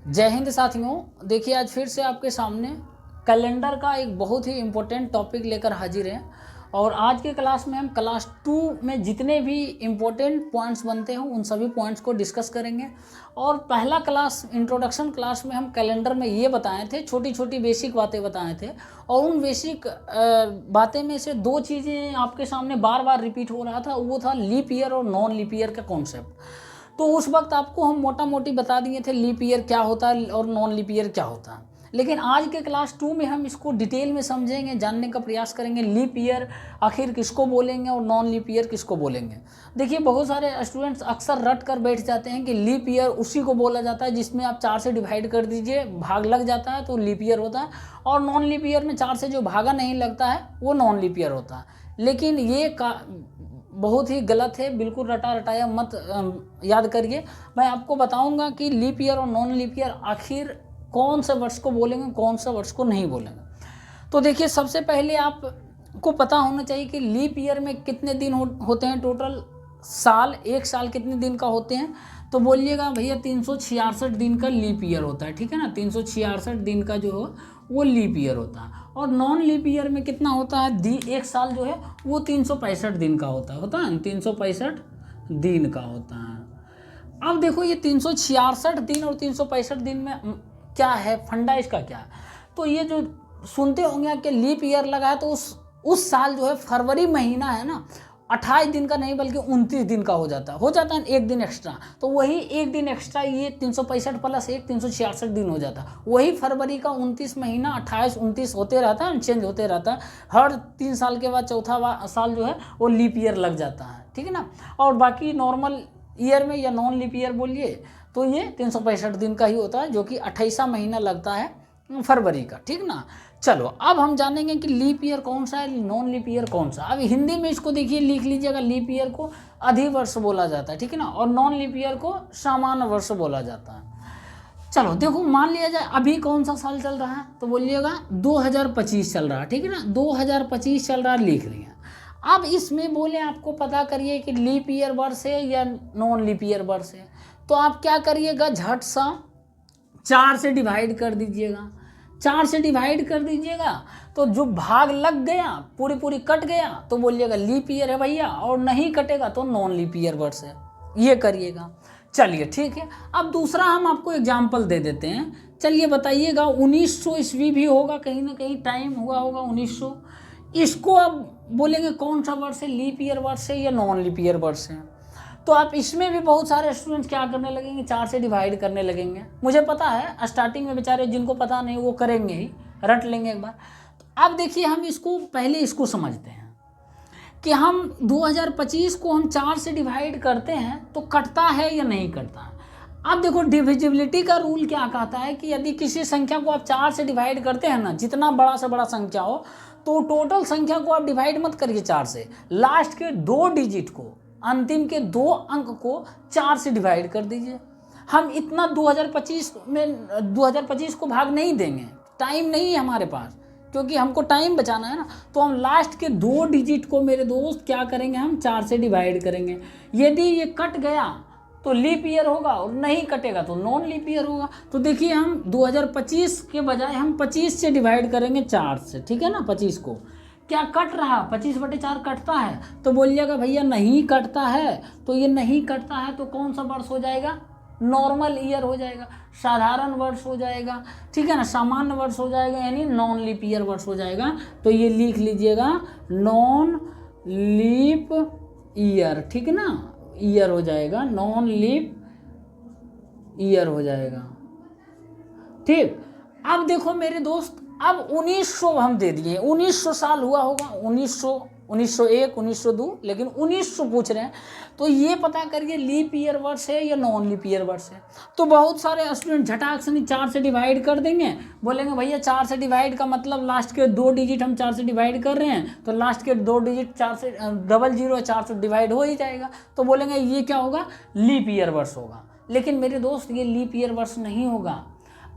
जय हिंद साथियों। देखिए आज फिर से आपके सामने कैलेंडर का एक बहुत ही इम्पोर्टेंट टॉपिक लेकर हाजिर हैं और आज के क्लास में हम क्लास 2 में जितने भी इम्पोर्टेंट पॉइंट्स बनते हैं उन सभी पॉइंट्स को डिस्कस करेंगे। और पहला क्लास इंट्रोडक्शन क्लास में हम कैलेंडर में ये बताए थे, छोटी छोटी बेसिक बातें बताए थे और उन बेसिक बातें में से दो चीज़ें आपके सामने बार बार रिपीट हो रहा था, वो था लीप ईयर और नॉन लीप ईयर का कॉन्सेप्ट। तो उस वक्त आपको हम मोटा मोटी बता दिए थे लीप ईयर क्या होता है और नॉन लीप ईयर क्या होता है, लेकिन आज के क्लास 2 में हम इसको डिटेल में समझेंगे, जानने का प्रयास करेंगे लीप ईयर आखिर किसको बोलेंगे और नॉन लीप ईयर किसको बोलेंगे। देखिए बहुत सारे स्टूडेंट्स अक्सर रट कर बैठ जाते हैं कि लीप ईयर उसी को बोला जाता है जिसमें आप 4 से डिवाइड कर दीजिए, भाग लग जाता है तो लीप ईयर होता है, और नॉन लीप ईयर में 4 से जो भागा नहीं लगता है वो नॉन लीप ईयर होता है। लेकिन ये बहुत ही गलत है, बिल्कुल रटा रटाया मत याद करिए। मैं आपको बताऊंगा कि लीप ईयर और नॉन लीप ईयर आखिर कौन से वर्ष को बोलेंगे, कौन सा वर्ष को नहीं बोलेंगे। तो देखिए सबसे पहले आपको पता होना चाहिए कि लीप ईयर में कितने दिन होते हैं टोटल। साल, एक साल कितने दिन का होते हैं, तो बोलिएगा भैया 366 दिन का लीप ईयर होता है, ठीक है ना। 366 दिन का जो हो वो लीप ईयर होता है। और नॉन लीप ईयर में कितना होता है, एक साल जो है वो 365 दिन का होता है 365 दिन का होता है। अब देखो ये 366 दिन और 365 दिन में क्या है फंडा, इसका क्या है। तो ये जो सुनते होंगे कि लीप ईयर लगा है तो उस साल जो है फरवरी महीना है ना, 28 दिन का नहीं बल्कि 29 दिन का हो जाता है एक दिन एक्स्ट्रा। तो वही एक दिन एक्स्ट्रा, ये 365 प्लस 1 366 दिन हो जाता है। वही फरवरी का 29 महीना 28 29 होते रहता है, चेंज होते रहता है। हर 3 साल के बाद चौथा साल जो है वो लीप ईयर लग जाता है, ठीक है ना। और बाकी नॉर्मल ईयर में या नॉन लीप ईयर बोलिए तो ये 365 दिन का ही होता है, जो कि 28वां महीना लगता है फरवरी का, ठीक ना। चलो अब हम जानेंगे कि लीप ईयर कौन सा है, नॉन लीप ईयर कौन सा। अब हिंदी में इसको देखिए लिख लीजिएगा, लीप ईयर को अधिवर्ष बोला जाता है, ठीक है ना, और नॉन लीप ईयर को सामान्य वर्ष बोला जाता है। चलो देखो मान लिया जाए अभी कौन सा साल चल रहा है, तो बोलिएगा 2025 चल रहा है, ठीक है ना, 2025 चल रहा है, लिख लिया। अब इसमें बोले आपको पता करिए कि लीप ईयर वर्ष है या नॉन लीप ईयर वर्ष है। तो आप क्या करिएगा, झट सा 4 से डिवाइड कर दीजिएगा। 4 से डिवाइड कर दीजिएगा तो जो भाग लग गया पूरी पूरी कट गया तो बोलिएगा लीप ईयर है भैया, और नहीं कटेगा तो नॉन लीप ईयर वर्ष है, ये करिएगा। चलिए ठीक है, अब दूसरा हम आपको एग्जाम्पल दे देते हैं। चलिए बताइएगा 1900 ईस्वी भी होगा, कहीं ना कहीं टाइम हुआ होगा 1900। इसको अब बोलेंगे कौन सा वर्ष है, लीप ईयर वर्ष है या नॉन लीप ईयर वर्ष है। तो आप इसमें भी बहुत सारे स्टूडेंट्स क्या करने लगेंगे, 4 से डिवाइड करने लगेंगे। मुझे पता है स्टार्टिंग में बेचारे जिनको पता नहीं वो करेंगे ही, रट लेंगे एक बार। तो अब देखिए हम इसको पहले इसको समझते हैं कि हम 2025 को हम 4 से डिवाइड करते हैं तो कटता है या नहीं कटता है। अब देखो डिविजिबिलिटी का रूल क्या कहता है कि यदि किसी संख्या को आप 4 से डिवाइड करते हैं ना, जितना बड़ा से बड़ा संख्या हो, तो टोटल संख्या को आप डिवाइड मत करिए 4 से, लास्ट के 2 डिजिट को, अंतिम के 2 अंक को 4 से डिवाइड कर दीजिए। हम इतना 2025 को भाग नहीं देंगे, टाइम नहीं है हमारे पास, क्योंकि हमको टाइम बचाना है ना। तो हम लास्ट के 2 डिजिट को मेरे दोस्त क्या करेंगे, हम 4 से डिवाइड करेंगे। यदि ये कट गया तो लीप ईयर होगा और नहीं कटेगा तो नॉन लीप ईयर होगा। तो देखिए हम 2025 के बजाय हम 25 से डिवाइड करेंगे 4 से, ठीक है ना। 25 को क्या कट रहा, 25/4 कटता है, तो बोलिएगा भैया नहीं कटता है। तो ये नहीं कटता है तो कौन सा वर्ष हो जाएगा, नॉर्मल ईयर हो जाएगा, साधारण वर्ष हो जाएगा, ठीक है ना, सामान्य वर्ष हो जाएगा, यानी नॉन लीप ईयर वर्ष हो जाएगा। तो ये लिख लीजिएगा नॉन लीप ईयर, ठीक है ना, ईयर हो जाएगा, नॉन लीप ईयर हो जाएगा, ठीक। अब देखो मेरे दोस्त, अब 1900 हम दे दिए, 1900 साल हुआ होगा, 1900 1901 1902, लेकिन 1900 पूछ रहे हैं। तो ये पता करिए लीप ईयर वर्ष है या नॉन लीप ईयर वर्ष है। तो बहुत सारे स्टूडेंट झटाक से 4 से डिवाइड कर देंगे, बोलेंगे भैया 4 से डिवाइड का मतलब लास्ट के 2 डिजिट हम 4 से डिवाइड कर रहे हैं, तो लास्ट के 2 डिजिट 4 से 00 4 से डिवाइड हो ही जाएगा, तो बोलेंगे ये क्या होगा, लीप ईयर वर्ष होगा। लेकिन मेरे दोस्त ये लीप ईयर वर्ष नहीं होगा।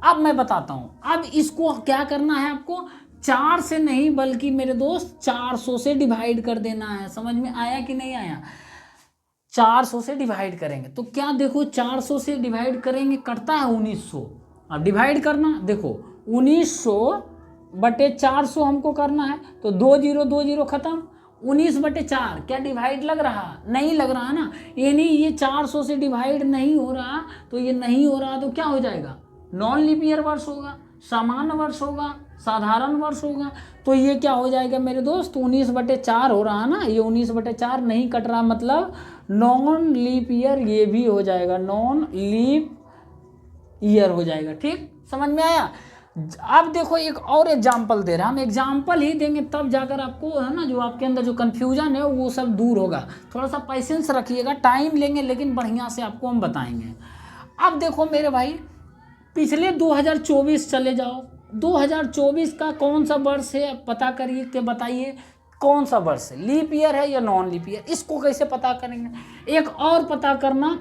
अब मैं बताता हूं, अब इसको क्या करना है आपको, 4 से नहीं बल्कि मेरे दोस्त 400 से डिवाइड कर देना है। समझ में आया कि नहीं आया, 400 से डिवाइड करेंगे तो क्या देखो 400 से डिवाइड करेंगे, कटता है 1900, अब डिवाइड करना, देखो 1900/400 हमको करना है, तो 2020 खत्म, 19/4 क्या डिवाइड लग रहा? नहीं लग रहा ना, यानी ये 400 से डिवाइड नहीं हो रहा, तो ये नहीं हो रहा तो क्या हो जाएगा? नॉन लीप ईयर वर्ष होगा, सामान्य वर्ष होगा, साधारण वर्ष होगा। तो ये क्या हो जाएगा मेरे दोस्त? 19/4 हो रहा ना, ये 19/4 नहीं कट रहा, मतलब नॉन लीप ईयर ये भी हो जाएगा, नॉन लीप ईयर हो जाएगा। ठीक, समझ में आया? अब देखो एक और एग्जाम्पल दे रहा, हम एग्जाम्पल ही देंगे तब जाकर आपको है ना, जो आपके अंदर जो कन्फ्यूजन है वो सब दूर होगा। थोड़ा सा पेशेंस रखिएगा, टाइम लेंगे लेकिन बढ़िया से आपको हम बताएंगे। अब देखो मेरे भाई, पिछले 2024 चले जाओ, 2024 का कौन सा वर्ष है पता करिए के बताइए, कौन सा वर्ष है? लीप ईयर है या नॉन लीप ईयर? इसको कैसे पता करेंगे? एक और पता करना,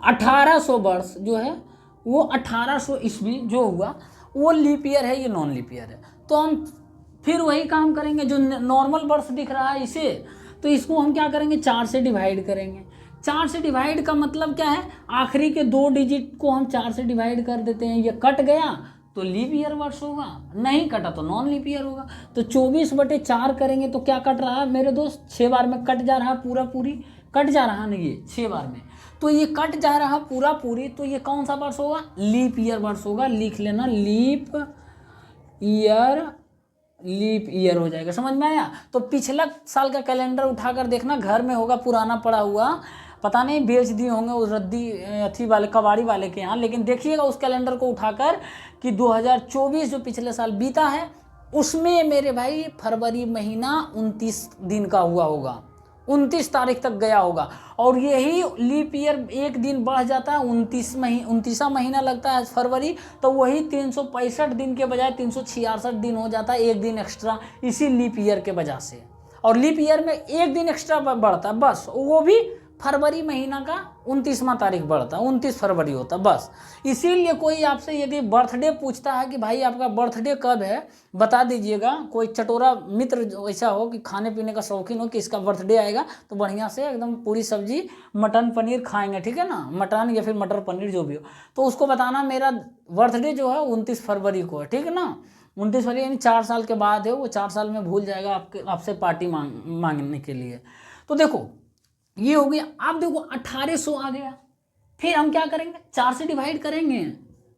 1800 वर्ष जो है वो 1800 ईस्वी जो हुआ वो लीप ईयर है या नॉन लीप ईयर है? तो हम फिर वही काम करेंगे, जो नॉर्मल वर्ष दिख रहा है इसे, तो इसको हम क्या करेंगे? 4 से डिवाइड करेंगे। 4 से डिवाइड का मतलब क्या है? आखिरी के 2 डिजिट को हम 4 से डिवाइड कर देते हैं, ये कट गया तो लीप ईयर वर्ष होगा, नहीं कटा तो नॉन लीप ईयर होगा। तो 24/4 करेंगे तो क्या कट रहा है मेरे दोस्त? 6 बार में कट जा रहा है, पूरा पूरी कट जा रहा नहीं, ये 6 बार में, तो ये कट जा रहा पूरा पूरी, तो ये कौन सा वर्ष होगा? लीप ईयर वर्ष होगा। लिख लेना, लीप ईयर हो जाएगा। समझ में आया? तो पिछला साल का कैलेंडर उठाकर देखना, घर में होगा पुराना पड़ा हुआ, पता नहीं बेच दिए होंगे उस रद्दी अथी वाले कबाड़ी वाले के यहाँ, लेकिन देखिएगा उस कैलेंडर को उठाकर कि 2024 जो पिछले साल बीता है उसमें मेरे भाई फरवरी महीना 29 दिन का हुआ होगा, 29 तारीख तक गया होगा, और यही लीप ईयर एक दिन बढ़ जाता है, 29वां महीना लगता है फरवरी, तो वही 365 दिन के बजाय 366 दिन हो जाता है, एक दिन एक्स्ट्रा, इसी लीप ईयर के वजह से। और लीप ईयर में एक दिन एक्स्ट्रा बढ़ता है बस, वो भी फरवरी महीना का 29वां तारीख बढ़ता है, 29 फरवरी होता है बस। इसीलिए कोई आपसे यदि बर्थडे पूछता है कि भाई आपका बर्थडे कब है बता दीजिएगा, कोई चटोरा मित्र ऐसा हो कि खाने पीने का शौकीन हो कि इसका बर्थडे आएगा, तो बढ़िया से एकदम पूरी सब्जी मटन पनीर खाएंगे, ठीक है ना, मटन या फिर मटर पनीर जो भी हो, तो उसको बताना मेरा बर्थडे जो है 29 फरवरी को है, ठीक है ना, 29 फरवरी यानी 4 साल के बाद है, वो 4 साल में भूल जाएगा आपसे पार्टी मांगने के लिए। तो देखो ये हो गया। अब देखो 1800 आ गया, फिर हम क्या करेंगे? 4 से डिवाइड करेंगे?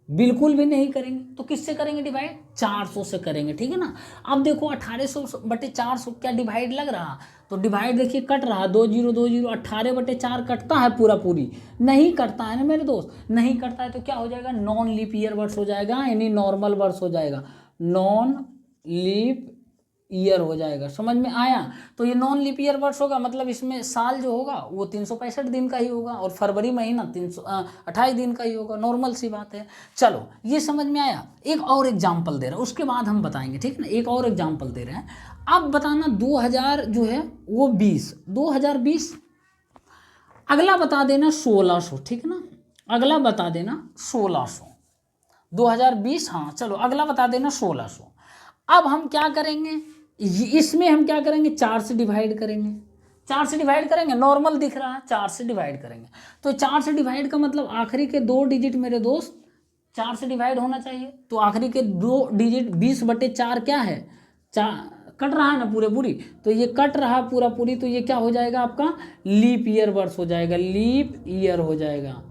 बिल्कुल भी नहीं करेंगे। तो किससे करेंगे डिवाइड? 400 से करेंगे, ठीक है ना। अब देखो 1800/400 क्या डिवाइड लग रहा? तो डिवाइड देखिए कट रहा, 2020 18/4 कटता है पूरा पूरी? नहीं कटता है ना मेरे दोस्त, नहीं कटता है तो क्या हो जाएगा? नॉन लीप ईयर वर्ष हो जाएगा, यानी नॉर्मल वर्ष हो जाएगा, नॉन लीप ईयर हो जाएगा। समझ में आया? तो ये नॉन लीप ईयर वर्ष होगा, मतलब इसमें साल जो होगा वो 365 दिन का ही होगा, और फरवरी महीना 328 दिन का ही होगा, नॉर्मल सी बात है। चलो ये समझ में आया। एक और एग्जाम्पल दे रहा है, उसके बाद हम बताएंगे, ठीक है ना। एक और एग्जाम्पल दे रहे हैं, अब बताना 2000 जो है वो 2020, अगला बता देना 1600, ठीक है ना, अगला बता देना 1600, 2020, हाँ चलो अगला बता देना 1600। अब हम क्या करेंगे? इसमें हम क्या करेंगे? 4 से डिवाइड करेंगे। 4 से डिवाइड करेंगे, नॉर्मल दिख रहा है, 4 से डिवाइड करेंगे। तो 4 से डिवाइड का मतलब आखिरी के 2 डिजिट मेरे दोस्त 4 से डिवाइड होना चाहिए। तो आखिरी के 2 डिजिट 20/4 क्या है? कट रहा है ना पूरे पूरी, तो ये कट रहा पूरा पूरी, तो ये क्या हो जाएगा? आपका लीप ईयर वर्ष हो जाएगा, लीप ईयर हो जाएगा।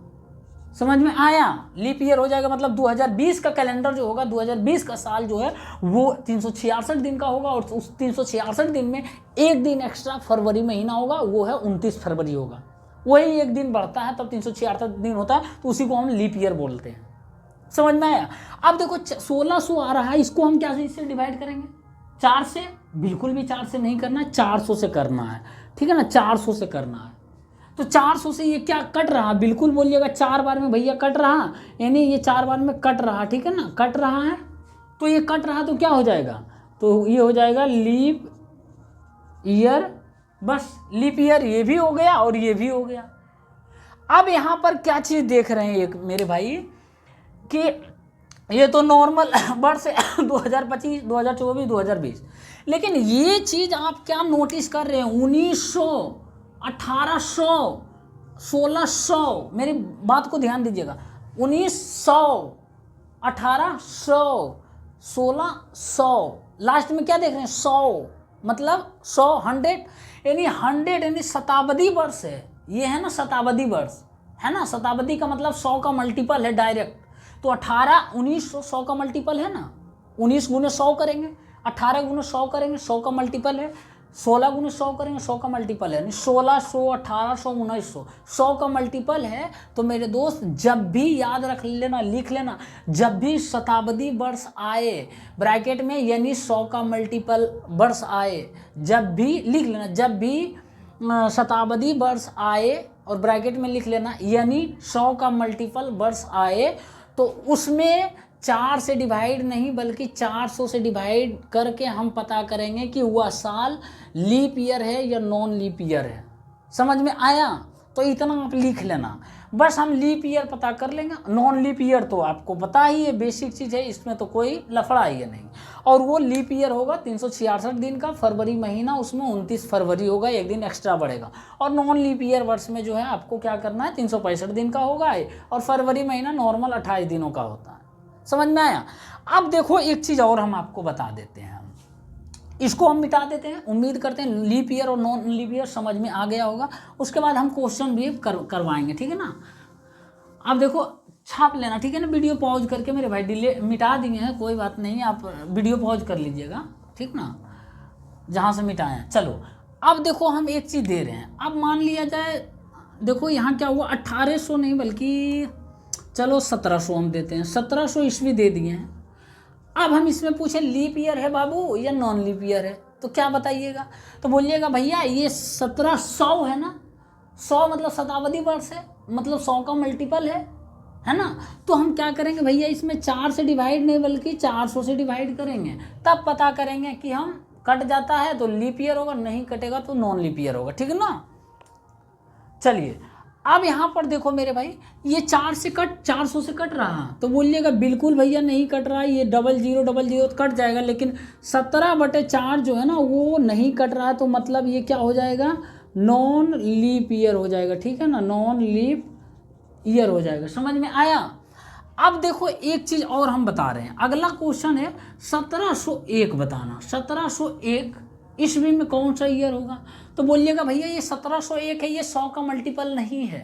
समझ में आया? लीप ईयर हो जाएगा, मतलब 2020 का कैलेंडर जो होगा, 2020 का साल जो है वो 366 दिन का होगा, और उस 366 दिन में एक दिन एक्स्ट्रा फरवरी महीना होगा, वो है 29 फरवरी होगा, वही एक दिन बढ़ता है, तब 366 दिन होता है, तो उसी को हम लीप ईयर बोलते हैं। समझ में आया? अब देखो 1600 आ रहा है, इसको हम क्या से डिवाइड करेंगे? 4 से? बिल्कुल भी 4 से नहीं करना है, 400 से करना है, ठीक है ना, 400 से करना है। तो 400 से ये क्या कट रहा? बिल्कुल बोलिएगा 4 बार में भैया कट रहा, यानी ये 4 बार में कट रहा, ठीक है ना, कट रहा है। तो ये कट रहा तो क्या हो जाएगा? तो ये हो जाएगा लीप ईयर, बस लीप ईयर ये भी हो गया और ये भी हो गया। अब यहाँ पर क्या चीज़ देख रहे हैं एक मेरे भाई, कि ये तो नॉर्मल वर्ष 2025, 2024, 2020, लेकिन ये चीज़ आप क्या नोटिस कर रहे हैं? 1900, 1800, 1600, मेरी बात को ध्यान दीजिएगा, 1900, 1800, 1600, लास्ट में क्या देख रहे हैं 100, मतलब 100, 100 यानी 100 यानी शताब्दी वर्ष है, ये है ना शताब्दी वर्ष, है ना। शताब्दी का मतलब 100 का मल्टीपल है डायरेक्ट, तो 18, 1900 100 का मल्टीपल है ना, 19 गुने 100 करेंगे, 18 गुने 100 करेंगे, 100 का मल्टीपल है, 16 गुने 100 करेंगे, 100 का मल्टीपल है, 1600, 1800, 1900, 100 का मल्टीपल है। तो मेरे दोस्त जब भी याद रख लेना, लिख लेना, जब भी शताब्दी वर्ष आए ब्रैकेट में यानी 100 का मल्टीपल वर्ष आए, जब भी लिख लेना, जब भी शताब्दी वर्ष आए और ब्रैकेट में लिख लेना यानी 100 का मल्टीपल वर्ष आए, तो उसमें 4 से डिवाइड नहीं बल्कि 400 से डिवाइड करके हम पता करेंगे कि वह साल लीप ईयर है या नॉन लीप ईयर है। समझ में आया? तो इतना आप लिख लेना, बस हम लीप ईयर पता कर लेंगे। नॉन लीप ईयर तो आपको पता ही है, बेसिक चीज़ है, इसमें तो कोई लफड़ा ही है नहीं। और वो लीप ईयर होगा 366 दिन का, फरवरी महीना उसमें 29 फरवरी होगा, एक दिन एक्स्ट्रा बढ़ेगा। और नॉन लीप ईयर वर्ष में जो है आपको क्या करना है 365 दिन का होगा, और फरवरी महीना नॉर्मल 28 दिनों का होता है। समझ में आया? अब देखो एक चीज़ और हम आपको बता देते हैं, इसको हम मिटा देते हैं। उम्मीद करते हैं लीप ईयर और नॉन लीप ईयर समझ में आ गया होगा। उसके बाद हम क्वेश्चन भी करवाएंगे, ठीक है ना। अब देखो छाप लेना, ठीक है ना। वीडियो पॉज करके मेरे भाई डिले मिटा दिए हैं, कोई बात नहीं, आप वीडियो पॉज कर लीजिएगा, ठीक ना, जहाँ से मिटाएं। चलो अब देखो हम एक चीज़ दे रहे हैं। अब मान लिया जाए, देखो यहाँ क्या हुआ, 1800 नहीं बल्कि चलो 1700 हम देते हैं, 1700 ईस्वी दे दिए हैं। अब हम इसमें पूछे लीप ईयर है बाबू या नॉन लीप ईयर है, तो क्या बताइएगा? तो बोलिएगा भैया ये 1700 है ना, 100 मतलब शताब्दी वर्ष है, मतलब 100 का मल्टीपल है ना। तो हम क्या करेंगे भैया, इसमें 4 से डिवाइड नहीं बल्कि 400 से डिवाइड करेंगे, तब पता करेंगे कि हम कट जाता है तो लीप ईयर होगा, नहीं कटेगा तो नॉन लीप ईयर होगा, ठीक है ना। चलिए अब यहाँ पर देखो मेरे भाई, ये 400 से कट रहा, तो बोलिएगा बिल्कुल भैया नहीं कट रहा, ये 0000 कट जाएगा, लेकिन 17/4 जो है ना वो नहीं कट रहा है, तो मतलब ये क्या हो जाएगा, नॉन लीप ईयर हो जाएगा, ठीक है ना, नॉन लीप ईयर हो जाएगा। समझ में आया? अब देखो एक चीज़ और हम बता रहे हैं, अगला क्वेश्चन है 1701 बताना। 1701 ईस्वी में कौन सा ईयर होगा? तो बोलिएगा भैया ये 1701 है, ये 100 का मल्टीपल नहीं है,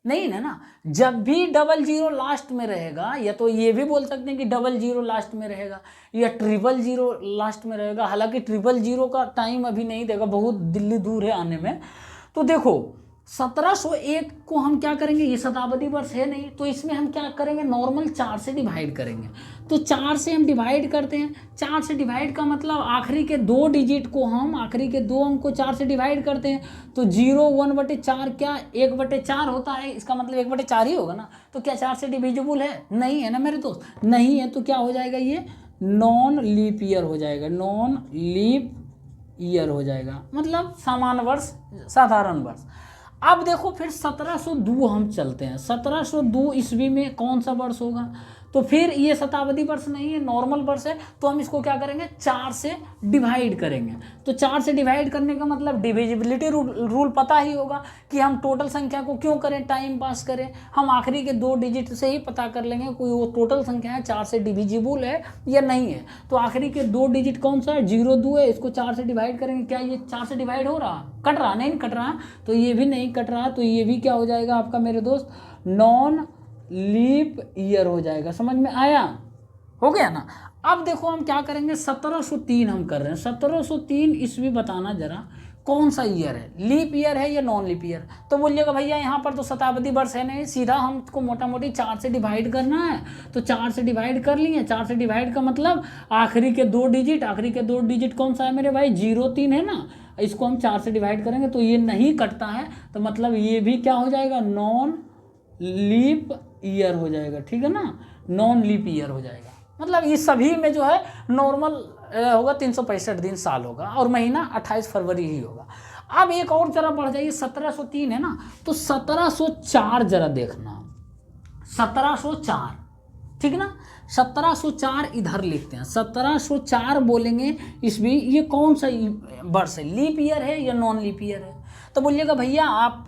नहीं है ना। जब भी 00 लास्ट में रहेगा, या तो ये भी बोल सकते हैं कि 00 लास्ट में रहेगा या 000 लास्ट में रहेगा, हालांकि 000 का टाइम अभी नहीं देगा, बहुत दिल्ली दूर है आने में। तो देखो 1701 को हम क्या करेंगे, ये शताब्दी वर्ष है नहीं, तो इसमें हम क्या करेंगे, नॉर्मल 4 से डिवाइड करेंगे। तो 4 से हम डिवाइड करते हैं, 4 से डिवाइड का मतलब आखिरी के 2 डिजिट को हम, आखिरी के 2 अंक को 4 से डिवाइड करते हैं, तो 0 1/4 क्या 1/4 होता है, इसका मतलब 1/4 ही होगा ना। तो क्या 4 से डिविजिबल है? नहीं है ना मेरे दोस्त, नहीं है, तो क्या हो जाएगा, ये नॉन लीप ईयर हो जाएगा, नॉन लीप ईयर हो जाएगा, मतलब सामान्य वर्ष, साधारण वर्ष। अब देखो फिर 1702 हम चलते हैं। 1702 ईस्वी में कौन सा वर्ष होगा? तो फिर ये शताब्दी वर्ष नहीं है, नॉर्मल वर्ष है, तो हम इसको क्या करेंगे, 4 से डिवाइड करेंगे। तो 4 से डिवाइड करने का मतलब डिविजिबिलिटी रूल पता ही होगा कि हम टोटल संख्या को क्यों करें, टाइम पास करें, हम आखिरी के 2 डिजिट से ही पता कर लेंगे कोई वो टोटल संख्या है 4 से डिविजिबल है या नहीं है। तो आखिरी के 2 डिजिट कौन सा है, 02 है, इसको 4 से डिवाइड करेंगे। क्या ये 4 से डिवाइड हो रहा, कट रहा? नहीं कट रहा, तो ये भी नहीं कट रहा, तो ये भी क्या हो जाएगा आपका मेरे दोस्त, नॉन लीप ईयर हो जाएगा। समझ में आया? हो गया ना। अब देखो हम क्या करेंगे, 1703 हम कर रहे हैं। 1703 ईस्वी बताना जरा कौन सा ईयर है, लीप ईयर है या नॉन लीप ईयर? तो बोलिएगा भैया यहाँ पर तो शताब्दी वर्ष है नहीं, सीधा हमको मोटा मोटी 4 से डिवाइड करना है, तो 4 से डिवाइड कर लिए। 4 से डिवाइड का मतलब आखिरी के 2 डिजिट, आखिरी के 2 डिजिट कौन सा है मेरे भाई, 03 है ना, इसको हम 4 से डिवाइड करेंगे तो ये नहीं कटता है, तो मतलब ये भी क्या हो जाएगा, नॉन लीप ईयर हो जाएगा, ठीक है ना, नॉन लीप ईयर हो जाएगा। मतलब ये सभी में जो है नॉर्मल होगा, 365 दिन साल होगा, और महीना 28 फरवरी ही होगा। अब एक और जरा बढ़ जाइए, 1703 है ना, तो 1704 जरा देखना, 1704, ठीक है ना, 1704 इधर लिखते हैं। 1704 बोलेंगे ईस्वी, ये कौन सा वर्ष है, लीप ईयर है या नॉन लीप ईयर है? तो बोलिएगा भैया आप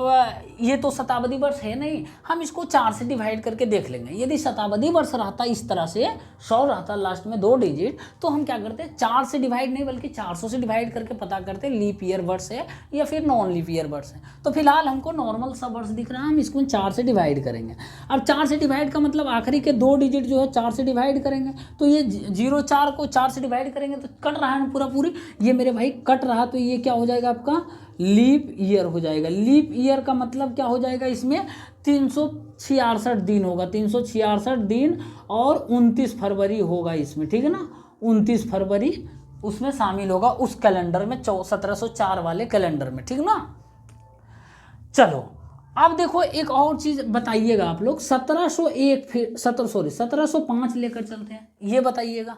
ये तो शताब्दी वर्ष है नहीं, हम इसको 4 से डिवाइड करके देख लेंगे। यदि शताब्दी वर्ष रहता इस तरह से 100 रहता लास्ट में 2 डिजिट, तो हम क्या करते 4 से डिवाइड नहीं बल्कि 400 से डिवाइड करके पता करते लीप ईयर वर्ष है या फिर नॉन लीप ईयर वर्ष है। तो फिलहाल हमको नॉर्मल सा वर्ष दिख रहा है, हम इसको 4 से डिवाइड करेंगे। अब 4 से डिवाइड का मतलब आखिरी के 2 डिजिट जो है 4 से डिवाइड करेंगे, तो ये 0-4 को 4 से डिवाइड करेंगे तो कट रहा है पूरा पूरी, ये मेरे भाई कट रहा, तो ये क्या हो जाएगा आपका लीप ईयर हो जाएगा। लीप ईयर का मतलब क्या हो जाएगा, इसमें 366 दिन होगा, 366 दिन और 29 फरवरी होगा इसमें, ठीक है ना, 29 फरवरी उसमें शामिल होगा उस कैलेंडर में, 1704 वाले कैलेंडर में, ठीक ना। चलो अब देखो एक और चीज बताइएगा आप लोग, 1701 फिर 1705 लेकर चलते हैं, ये बताइएगा।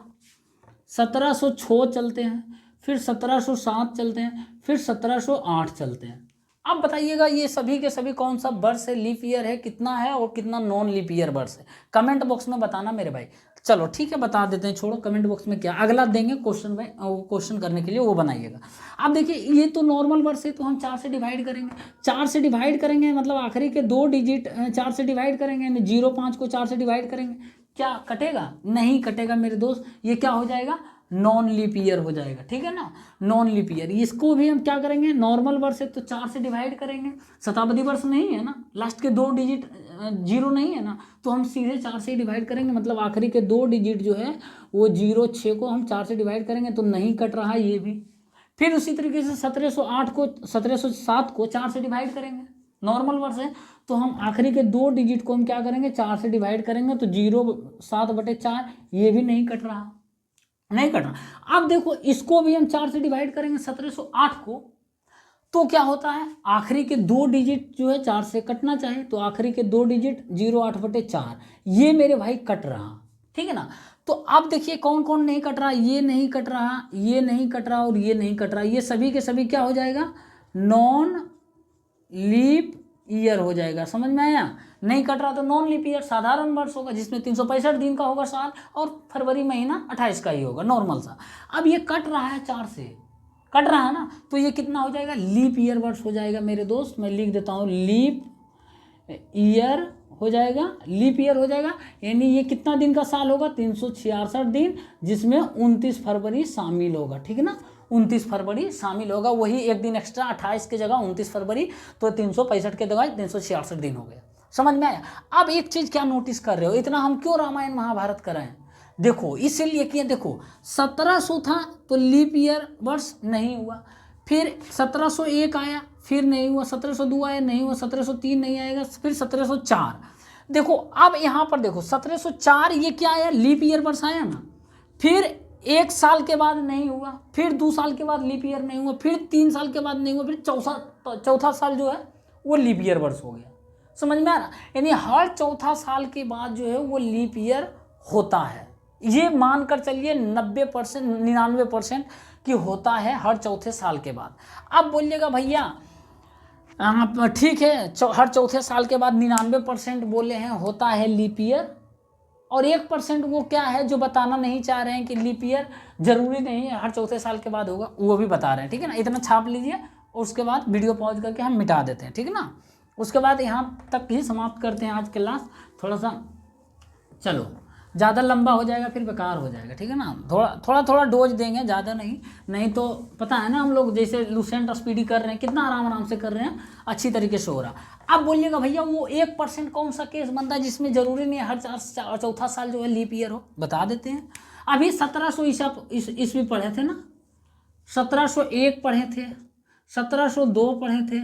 1706 चलते हैं, फिर 1707 चलते हैं, फिर 1708 चलते हैं। अब बताइएगा ये सभी के सभी कौन सा वर्ष है, लीप ईयर है, कितना है और कितना नॉन लीप ईयर वर्ष है, कमेंट बॉक्स में बताना मेरे भाई। चलो ठीक है, बता देते हैं, छोड़ो कमेंट बॉक्स में क्या, अगला देंगे क्वेश्चन में, क्वेश्चन करने के लिए वो बनाइएगा। अब देखिए ये तो नॉर्मल वर्ष है, तो हम 4 से डिवाइड करेंगे, 4 से डिवाइड करेंगे मतलब आखिरी के 2 डिजिट 4 से डिवाइड करेंगे, 0-5 को 4 से डिवाइड करेंगे, क्या कटेगा, नहीं कटेगा मेरे दोस्त, ये क्या हो जाएगा नॉन लीप ईयर हो जाएगा, ठीक है ना, नॉन लीप ईयर। इसको भी हम क्या करेंगे, नॉर्मल वर्ष है तो 4 से डिवाइड करेंगे, शताब्दी वर्ष नहीं है ना, लास्ट के 2 डिजिट 0 नहीं है ना, तो हम सीधे 4 से ही डिवाइड करेंगे, मतलब आखिरी के 2 डिजिट जो है वो 0-6 को हम 4 से डिवाइड करेंगे तो नहीं कट रहा ये भी। फिर उसी तरीके से 1707 को 4 से डिवाइड करेंगे, नॉर्मल वर्ष है तो हम आखिरी के 2 डिजिट को हम क्या करेंगे 4 से डिवाइड करेंगे, तो 0/7/4 ये भी नहीं कट रहा, नहीं कटना। अब देखो इसको भी हम 4 से डिवाइड करेंगे 1708 को, तो क्या होता है आखिरी के 2 डिजिट जो है 4 से कटना चाहिए, तो आखिरी के 2 डिजिट 0/8/4 ये मेरे भाई कट रहा, ठीक है ना। तो अब देखिए कौन कौन नहीं कट रहा, ये नहीं कट रहा, ये नहीं कट रहा और ये नहीं कट रहा, ये सभी के सभी क्या हो जाएगा नॉन लीप ईयर हो जाएगा, समझ में आया। नहीं कट रहा तो नॉन लीप ईयर साधारण वर्ष होगा जिसमें 365 दिन का होगा साल, और फरवरी महीना 28 का ही होगा नॉर्मल सा। अब ये कट रहा है 4 से, कट रहा है ना, तो ये कितना हो जाएगा लीप ईयर वर्ष हो जाएगा मेरे दोस्त, मैं लिख देता हूँ लीप ईयर हो जाएगा, लीप ईयर हो जाएगा, यानी ये कितना दिन का साल होगा 366 दिन जिसमें 29 फरवरी शामिल होगा, ठीक है ना, 29 फरवरी शामिल होगा, वही एक दिन एक्स्ट्रा 28 की जगह 29 फरवरी, तो 365 के जगह 366 दिन हो गया, समझ में आया। अब एक चीज क्या नोटिस कर रहे हो, इतना हम क्यों रामायण महाभारत कर रहे हैं, देखो इसीलिए कि देखो 1700 था तो लीप ईयर वर्ष नहीं हुआ, फिर 1701 आया फिर नहीं हुआ, 1702 आया नहीं हुआ, 1703 नहीं आएगा, फिर 1704। देखो अब यहाँ पर देखो 1704 ये क्या आया लीप ईयर वर्ष आया ना, फिर 1 साल के बाद नहीं हुआ, फिर 2 साल के बाद लीप ईयर नहीं हुआ, फिर 3 साल के बाद नहीं हुआ, फिर चौथा साल जो है वो लीप ईयर वर्ष हो गया, समझ में आ रहा, यानी हर चौथा साल के बाद जो है वो लीप ईयर होता है, ये मानकर चलिए 90% 99% कि होता है हर चौथे साल के बाद। अब बोलिएगा भैया ठीक है हर चौथे साल के बाद 99% बोले हैं होता है लीप ईयर, और 1% वो क्या है जो बताना नहीं चाह रहे हैं कि लीप ईयर जरूरी नहीं है हर चौथे साल के बाद होगा, वो भी बता रहे हैं, ठीक है ना। इतना छाप लीजिए और उसके बाद वीडियो पॉज करके हम मिटा देते हैं, ठीक है ना। उसके बाद यहाँ तक ही समाप्त करते हैं आज क्लास, थोड़ा सा चलो ज़्यादा लंबा हो जाएगा फिर बेकार हो जाएगा, ठीक है ना, थोड़ा डोज देंगे, ज़्यादा नहीं तो पता है ना हम लोग जैसे लूसेंट स्पीडी कर रहे हैं कितना आराम से कर रहे हैं, अच्छी तरीके से हो रहा। अब बोलिएगा भैया वो 1% कौन सा केस बनता है जिसमें ज़रूरी नहीं है हर चौथा साल जो है लीप ईयर हो, बता देते हैं। अभी 1700 ईस्वी पढ़े थे ना, 1701 पढ़े थे, 1702 पढ़े थे,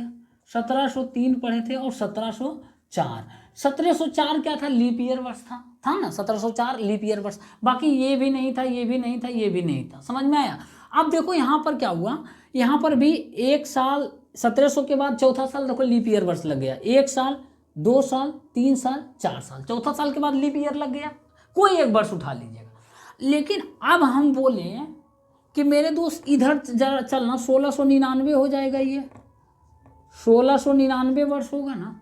1703 पढ़े थे और 1704। 1704 क्या था लीप ईयर वर्ष था ना, 1704 लीप ईयर वर्ष, बाकी ये भी नहीं था, ये भी नहीं था, ये भी नहीं था, समझ में आया। अब देखो यहाँ पर क्या हुआ, यहाँ पर भी 1 साल 1700 के बाद चौथा साल देखो लीप ईयर वर्ष लग गया, 1 साल 2 साल 3 साल 4 साल, चौथा साल के बाद लीप ईयर लग गया, कोई एक वर्ष उठा लीजिएगा। लेकिन अब हम बोले कि मेरे दोस्त इधर जरा चलना 1699 हो जाएगा, ये 1699 वर्ष होगा ना,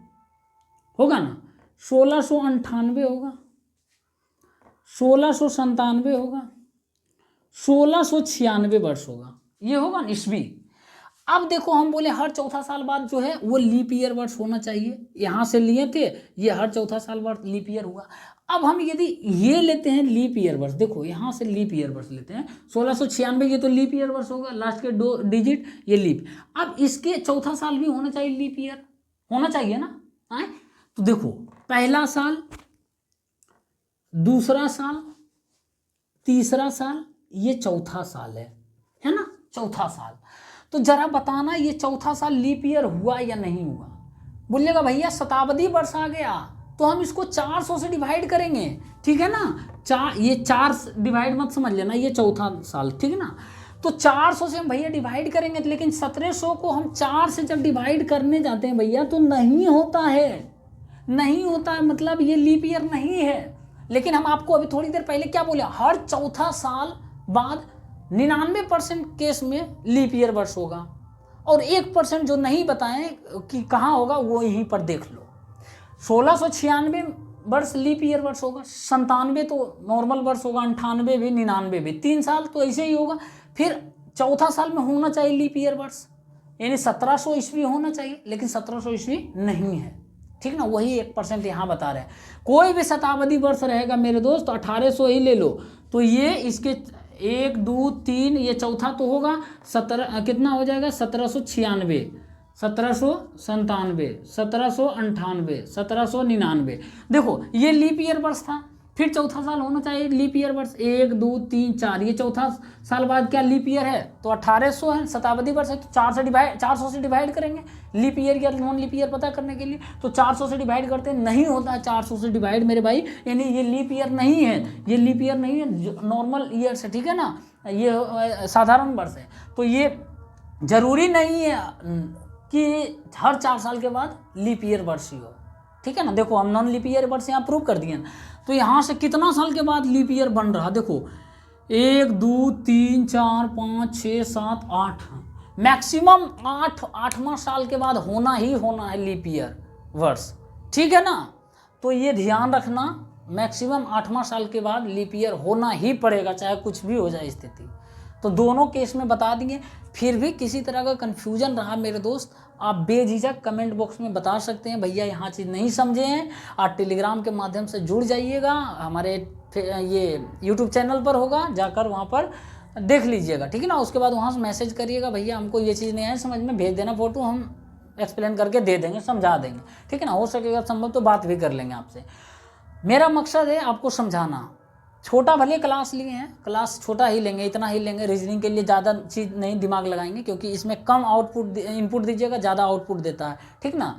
1698 होगा, 1697 होगा, 1696 वर्ष होगा, ये होगा ईस्वी। अब देखो हम बोले हर चौथा साल बाद जो है वो लीप ईयर वर्ष होना चाहिए, यहाँ से लिए थे, ये हर चौथा साल बाद लीप ईयर हुआ। अब हम यदि ये लेते हैं लीप ईयर वर्ष, देखो यहाँ से लीप ईयर वर्ष लेते हैं 1696, ये तो लीप ईयर वर्ष होगा, लास्ट के 2 डिजिट ये लीप। अब इसके चौथा साल भी होना चाहिए लीप ईयर, होना चाहिए ना। आए तो देखो पहला साल, दूसरा साल, तीसरा साल, ये चौथा साल है ना, चौथा साल। तो जरा बताना ये चौथा साल लीप ईयर हुआ या नहीं हुआ। बोलिएगा भैया शताब्दी वर्ष आ गया, तो हम इसको 400 से डिवाइड करेंगे, ठीक है ना। ये 4 डिवाइड मत समझ लेना, ये चौथा साल, ठीक है ना। तो 400 से हम भैया डिवाइड करेंगे, लेकिन 1700 को हम 4 से जब डिवाइड करने जाते हैं भैया तो नहीं होता है, नहीं होता है, मतलब ये लीप ईयर नहीं है। लेकिन हम आपको अभी थोड़ी देर पहले क्या बोले, हर चौथा साल बाद 99% केस में लीप ईयर वर्ष होगा, और 1% जो नहीं बताएं कि कहाँ होगा वो यहीं पर देख लो। 1696 वर्ष लीप ईयर वर्ष होगा, 97 तो नॉर्मल वर्ष होगा, 98 भी, 99 भी, 3 साल तो ऐसे ही होगा। फिर चौथा साल में होना चाहिए लीप ईयर वर्ष, यानी 1700 ईस्वी होना चाहिए, लेकिन 1700 ईस्वी नहीं है, ठीक ना। वही 1% यहाँ बता रहे हैं। कोई भी शताब्दी वर्ष रहेगा मेरे दोस्त तो 1800 ही ले लो, तो ये इसके 1 2 3 ये चौथा तो होगा, 17 कितना हो जाएगा, 1796, 1797, 1798, 1799। देखो ये लीप ईयर वर्ष था, फिर चौथा साल होना चाहिए लीप ईयर वर्ष, 1 2 3 4, ये चौथा साल बाद क्या लीप ईयर है, तो 1800 है, शताब्दी वर्ष है, तो 400 से डिवाइड करेंगे लीप ईयर या नॉन लीप ईयर पता करने के लिए। तो 400 से डिवाइड करते हैं, नहीं होता है 400 से डिवाइड मेरे भाई, यानी ये लीप ईयर नहीं है, ये लीप ईयर नहीं है, नॉर्मल ईयर से, ठीक है ना, ये साधारण वर्ष है। तो ये जरूरी नहीं है कि हर 4 साल के बाद लीप ईयर वर्ष ही हो, ठीक है ना। देखो हम नॉन लीप ईयर वर्ष यहाँ प्रूव कर दिए, तो यहाँ से कितना साल के बाद लीप ईयर बन रहा, देखो 1 2 3 4 5 6 7 8, मैक्सिमम 8वां साल के बाद होना ही होना है लीप ईयर वर्ष, ठीक है ना। तो ये ध्यान रखना, मैक्सिमम 8वां साल के बाद लीप ईयर होना ही पड़ेगा, चाहे कुछ भी हो जाए स्थिति। तो दोनों केस में बता दिए। फिर भी किसी तरह का कन्फ्यूजन रहा मेरे दोस्त, आप बेझिझक कमेंट बॉक्स में बता सकते हैं, भैया यहाँ चीज़ नहीं समझे हैं। आप टेलीग्राम के माध्यम से जुड़ जाइएगा, हमारे ये यूट्यूब चैनल पर होगा, जाकर वहाँ पर देख लीजिएगा, ठीक है ना। उसके बाद वहाँ से मैसेज करिएगा, भैया हमको ये चीज़ नहीं आए समझ में, भेज देना फ़ोटो, हम एक्सप्लेन करके दे देंगे, समझा देंगे, ठीक है ना। हो सकेगा संभव तो बात भी कर लेंगे आपसे। मेरा मकसद है आपको समझाना। छोटा भले क्लास लिए हैं, क्लास छोटा ही लेंगे, इतना ही लेंगे, रीजनिंग के लिए ज़्यादा चीज़ नहीं दिमाग लगाएंगे, क्योंकि इसमें कम आउटपुट इनपुट दीजिएगा, ज़्यादा आउटपुट देता है, ठीक ना।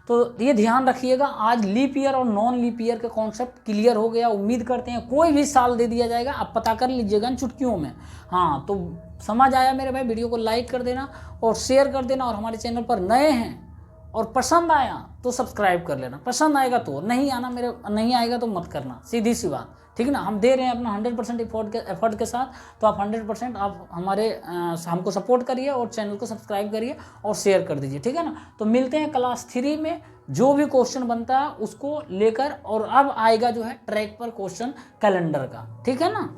तो ये ध्यान रखिएगा। आज लीप ईयर और नॉन लीप ईयर का कॉन्सेप्ट क्लियर हो गया, उम्मीद करते हैं। कोई भी साल दे दिया जाएगा, आप पता कर लीजिएगा चुटकियों में। हाँ तो समझ आया मेरे भाई, वीडियो को लाइक कर देना और शेयर कर देना, और हमारे चैनल पर नए हैं और पसंद आया तो सब्सक्राइब कर लेना, पसंद आएगा तो, नहीं आएगा तो मत करना, सीधी सी बात, ठीक ना। हम दे रहे हैं अपना 100% एफर्ट के साथ, तो आप 100% आप हमको सपोर्ट करिए और चैनल को सब्सक्राइब करिए और शेयर कर दीजिए, ठीक है ना। तो मिलते हैं क्लास 3 में, जो भी क्वेश्चन बनता है उसको लेकर, और अब आएगा जो है ट्रैक पर क्वेश्चन कैलेंडर का, ठीक है ना।